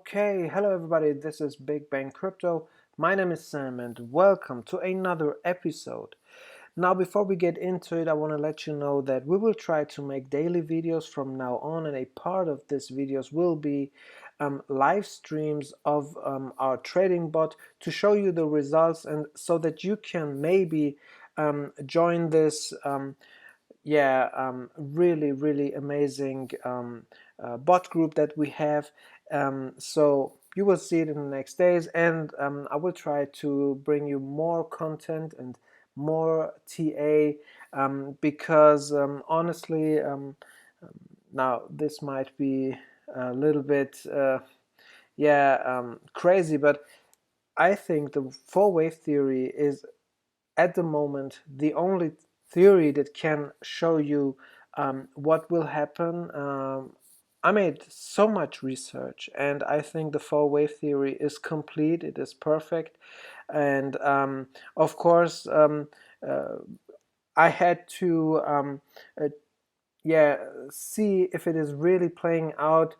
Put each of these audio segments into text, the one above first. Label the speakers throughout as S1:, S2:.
S1: Okay, hello everybody, this is Big Bang Crypto. My name is Sam and welcome to another episode. Now before we get into it, I want to let you know that we will try to make daily videos from now on, and a part of these videos will be live streams of our trading bot to show you the results, and so that you can maybe join this really amazing bot group that we have. So you will see it in the next days, and I will try to bring you more content and more TA, because honestly, now this might be a little bit crazy, but I think the four-wave theory is at the moment the only theory that can show you what will happen. I made so much research, and I think the four-wave theory is complete, it is perfect, and of course I had to uh, see if it is really playing out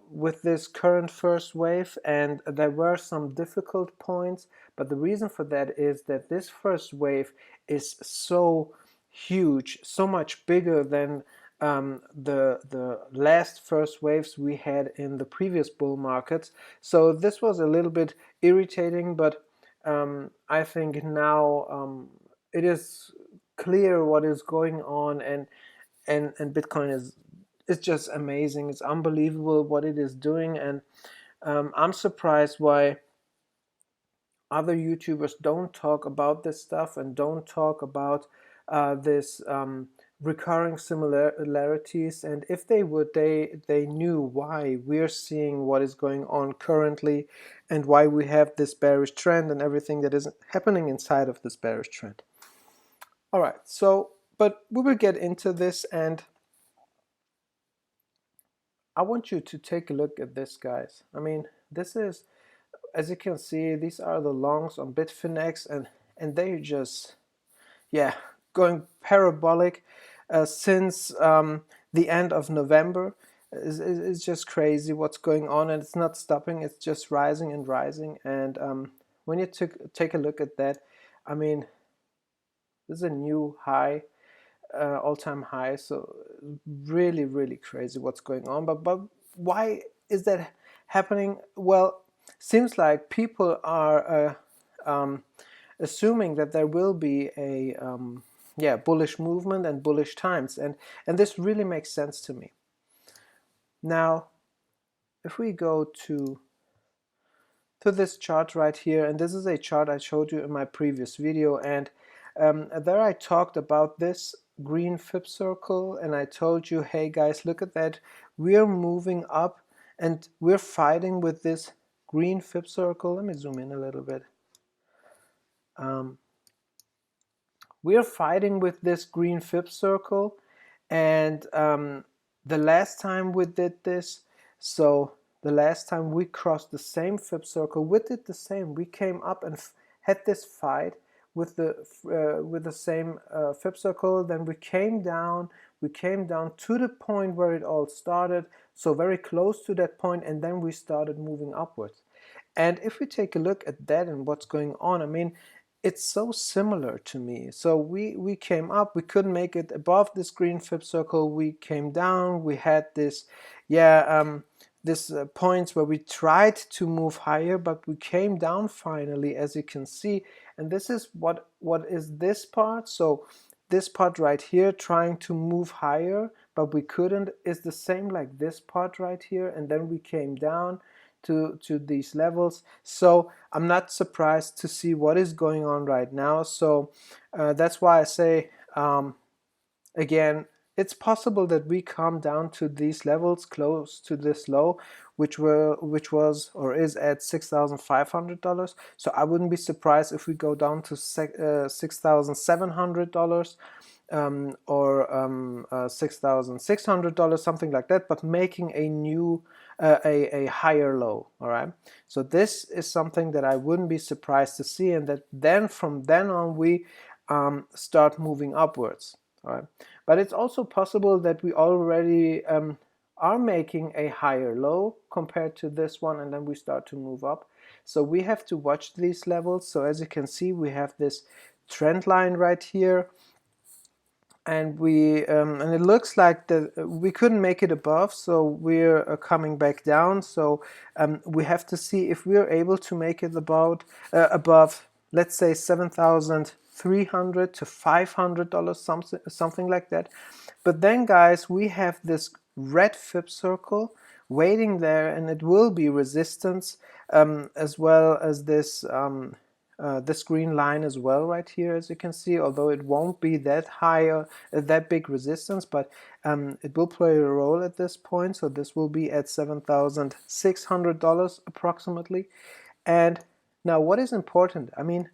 S1: with this current first wave, and there were some difficult points, but the reason for that is that this first wave is so huge, so much bigger than the last first waves we had in the previous bull markets. So this was a little bit irritating, but I think now it is clear what is going on, and Bitcoin is just amazing. It's unbelievable what it is doing, and I'm surprised why other YouTubers don't talk about this stuff and don't talk about this recurring similarities. And if they would, they knew why we're seeing what is going on currently, and why we have this bearish trend and everything that is happening inside of this bearish trend. All right, so but we will get into this, and I want you to take a look at this, guys. I mean, this is, as you can see, these are the longs on Bitfinex, and they're just, going parabolic since the end of November. It's just crazy what's going on, and it's not stopping. It's just rising and rising. And when you take a look at that, I mean, this is a new high, all-time high. So really crazy what's going on. But why is that happening? Well, seems like people are assuming that there will be a bullish movement and bullish times, and this really makes sense to me. Now if we go to this chart right here, and this is a chart I showed you in my previous video, and there I talked about this green fib circle, and I told you, hey guys, look at that, we're moving up and we're fighting with this green fib circle. Let me zoom in a little bit. We're fighting with this green fib circle, and the last time we did this, so the last time we crossed the same fib circle, we did the same. We came up and had this fight with the same fib circle. Then we came down to the point where it all started, so very close to that point, and then we started moving upwards. And if we take a look at that and what's going on, I mean, it's so similar to me. So we came up, we couldn't make it above this green fib circle, we came down, we had this points where we tried to move higher, but we came down finally, as you can see. And this is what is this part. So this part right here, trying to move higher, but we couldn't, is the same like this part right here, and then we came down to these levels. So I'm not surprised to see what is going on right now. So that's why I say, again, it's possible that we come down to these levels close to this low, which was or is at $6,500. So I wouldn't be surprised if we go down to $6,700 or $6,600, something like that, but making a new a higher low. All right, so this is something that I wouldn't be surprised to see, and that then from then on we start moving upwards. All right, but it's also possible that we already are making a higher low compared to this one, and then we start to move up. So we have to watch these levels. So as you can see, we have this trend line right here, and and it looks like we couldn't make it above, so we're coming back down. So we have to see if we're able to make it above, let's say $7,300 to $500, something like that. But then, guys, we have this red fib circle waiting there, and it will be resistance, as well as this green line as well right here, as you can see, although it won't be that high, that big resistance, but it will play a role at this point. So this will be at $7,600 approximately. And now what is important, I mean,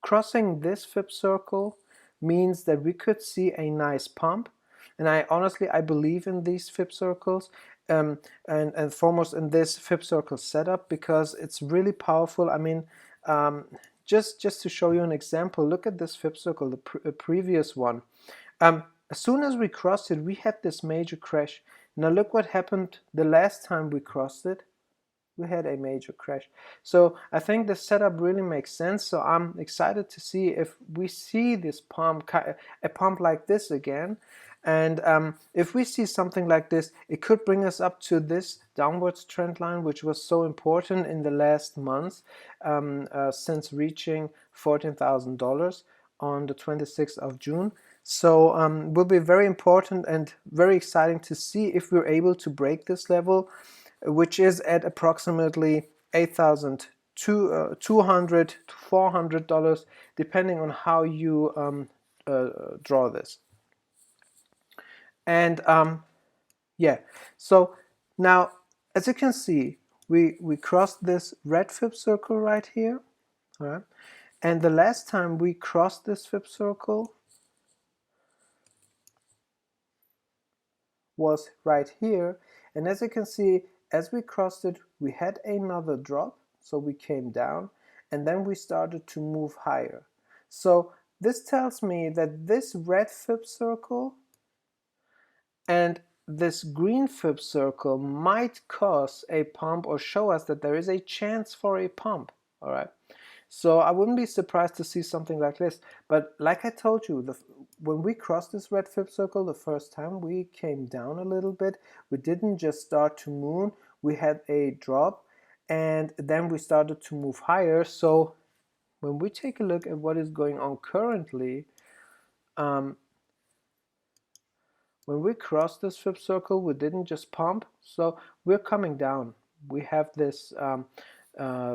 S1: crossing this fib circle means that we could see a nice pump, and I believe in these fib circles, and foremost in this fib circle setup, because it's really powerful. I mean, just to show you an example, look at this fib circle, the previous one. As soon as we crossed it, we had this major crash. Now look what happened the last time we crossed it. We had a major crash. So I think the setup really makes sense. So I'm excited to see if we see this pump, a pump like this again. And if we see something like this, it could bring us up to this downwards trend line, which was so important in the last months, since reaching $14,000 on the 26th of June. So will be very important and very exciting to see if we're able to break this level, which is at approximately $8,200 to $400, depending on how you draw this. And yeah, so now as you can see, we crossed this red fib circle right here, all right? And the last time we crossed this fib circle was right here, and as you can see, as we crossed it, we had another drop, so we came down, and then we started to move higher. So this tells me that this red fib circle and this green fib circle might cause a pump, or show us that there is a chance for a pump, all right? So I wouldn't be surprised to see something like this. But like I told you, when we crossed this red fib circle the first time, we came down a little bit. We didn't just start to moon, we had a drop, and then we started to move higher. So when we take a look at what is going on currently, when we crossed this fib circle, we didn't just pump, so we're coming down. We have this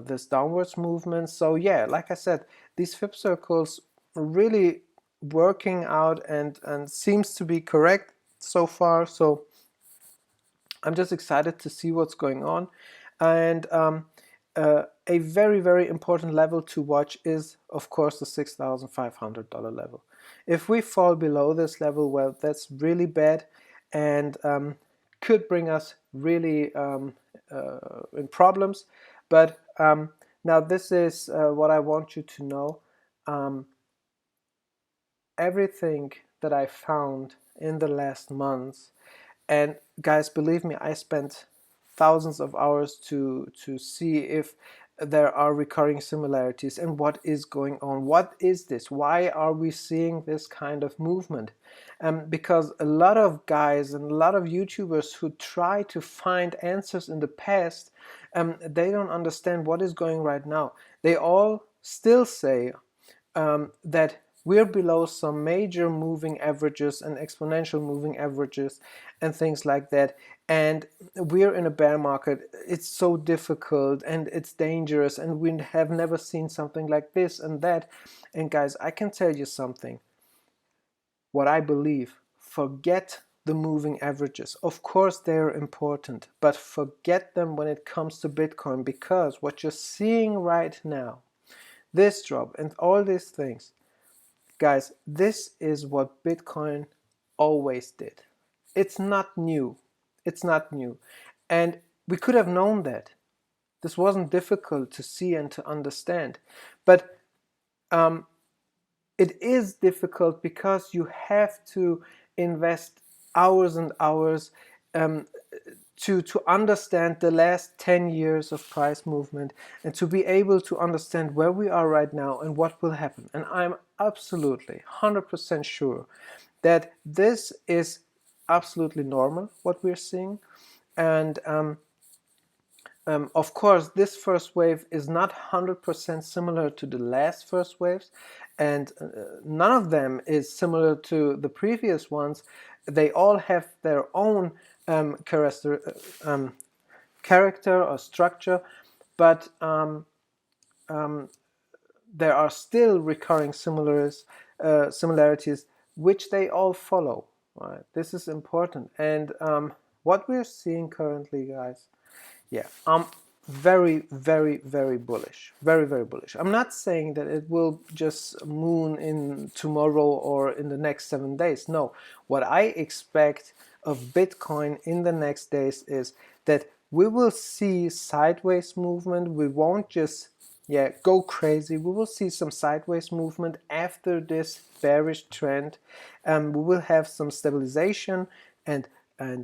S1: this downwards movement. So yeah, like I said, these fib circles are really working out and seems to be correct so far. So I'm just excited to see what's going on. And a very, very important level to watch is, of course, the $6,500 level. If we fall below this level, well, that's really bad, and could bring us really in problems. But now this is what I want you to know. Everything that I found in the last months, and guys, believe me, I spent thousands of hours to see if there are recurring similarities and what is going on. What is this? Why are we seeing this kind of movement? Because a lot of guys and a lot of YouTubers who try to find answers in the past, they don't understand what is going right now. They all still say that we're below some major moving averages and exponential moving averages and things like that, and we're in a bear market. It's so difficult and it's dangerous, and we have never seen something like this and that. And guys, I can tell you something, what I believe: forget the moving averages. Of course they're important, but forget them when it comes to Bitcoin, because what you're seeing right now, this drop and all these things, guys, this is what Bitcoin always did. It's not new. It's not new. And we could have known that. This wasn't difficult to see and to understand. But it is difficult because you have to invest hours and hours to understand the last 10 years of price movement and to be able to understand where we are right now and what will happen. And I'm absolutely 100% sure that this is absolutely normal, what we're seeing. And of course, this first wave is not 100% similar to the last first waves, and none of them is similar to the previous ones. They all have their own character or structure, but there are still recurring similarities which they all follow. Right? This is important, and what we're seeing currently, guys, yeah, I'm very, very, very bullish. Very, very bullish. I'm not saying that it will just moon in tomorrow or in the next 7 days. No, what I expect of Bitcoin in the next days is that we will see sideways movement. We won't just go crazy. We will see some sideways movement after this bearish trend. We will have some stabilization and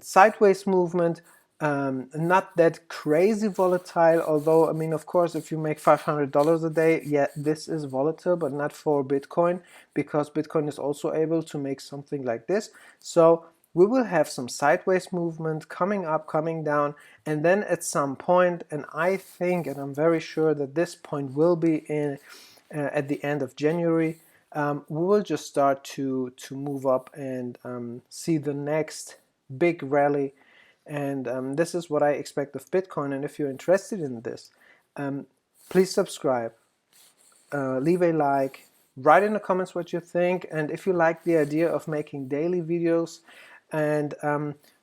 S1: sideways movement. Not that crazy volatile, although, I mean, of course, if you make $500 a day, yeah, this is volatile, but not for Bitcoin, because Bitcoin is also able to make something like this. So we will have some sideways movement coming up, coming down, and then at some point, and I think, and I'm very sure that this point will be in at the end of January, we will just start to move up and see the next big rally. And this is what I expect of Bitcoin. And if you're interested in this, please subscribe, leave a like, write in the comments what you think, and if you like the idea of making daily videos, and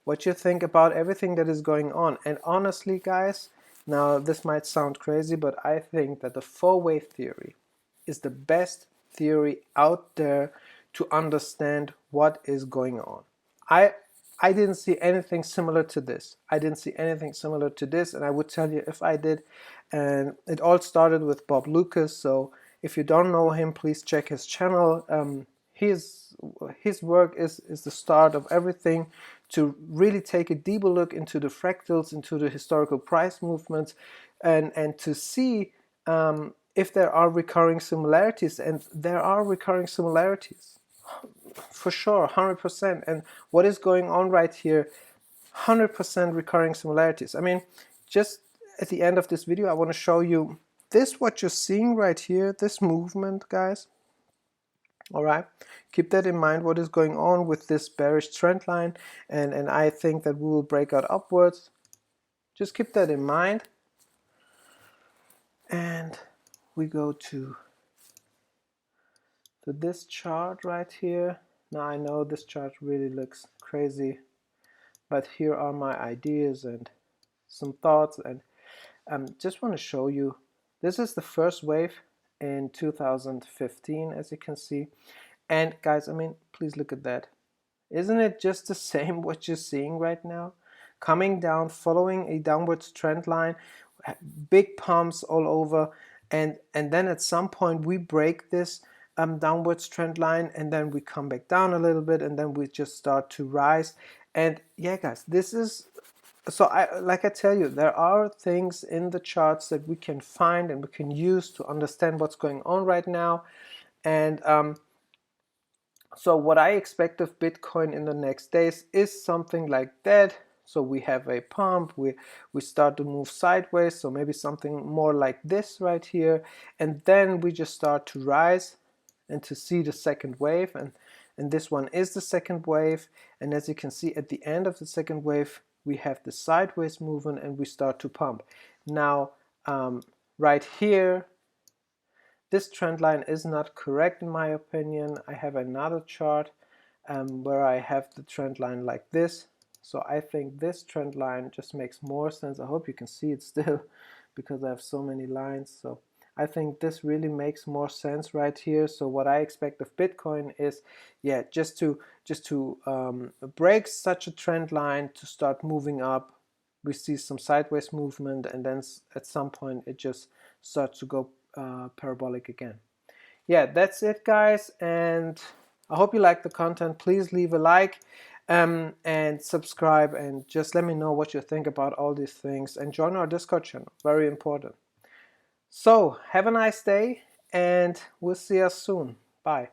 S1: what you think about everything that is going on. And honestly, guys, now this might sound crazy, but I think that the four-wave theory is the best theory out there to understand what is going on. I didn't see anything similar to this. I didn't see anything similar to this, and I would tell you if I did. And it all started with Bob Lucas, so if you don't know him, please check his channel. His work is the start of everything, to really take a deeper look into the fractals, into the historical price movements, and to see if there are recurring similarities. And there are recurring similarities, for sure, 100%. And what is going on right here, 100% recurring similarities. I mean, just at the end of this video, I want to show you this, what you're seeing right here, this movement, guys. All right, keep that in mind, what is going on with this bearish trend line, and I think that we will break out upwards. Just keep that in mind. And we go to this chart right here. Now I know this chart really looks crazy, but here are my ideas and some thoughts, and just want to show you, this is the first wave in 2015, as you can see. And guys, I mean, please look at that. Isn't it just the same what you're seeing right now? Coming down, following a downwards trend line, big pumps all over, and then at some point we break this downwards trend line, and then we come back down a little bit, and then we just start to rise. And yeah, guys, this is, so like I tell you, there are things in the charts that we can find and we can use to understand what's going on right now. And so what I expect of Bitcoin in the next days is something like that. So we have a pump, we start to move sideways, so maybe something more like this right here, and then we just start to rise and to see the second wave, and this one is the second wave. And as you can see, at the end of the second wave, we have the sideways movement and we start to pump. Now, right here, this trend line is not correct in my opinion. I have another chart where I have the trend line like this. So I think this trend line just makes more sense. I hope you can see it still because I have so many lines. So I think this really makes more sense right here. So what I expect of Bitcoin is, yeah, just to break such a trend line, to start moving up. We see some sideways movement, and then at some point it just starts to go parabolic again. Yeah, that's it, guys. And I hope you like the content. Please leave a like and subscribe, and just let me know what you think about all these things, and join our Discord channel. Very important. So have a nice day, and we'll see us soon. Bye.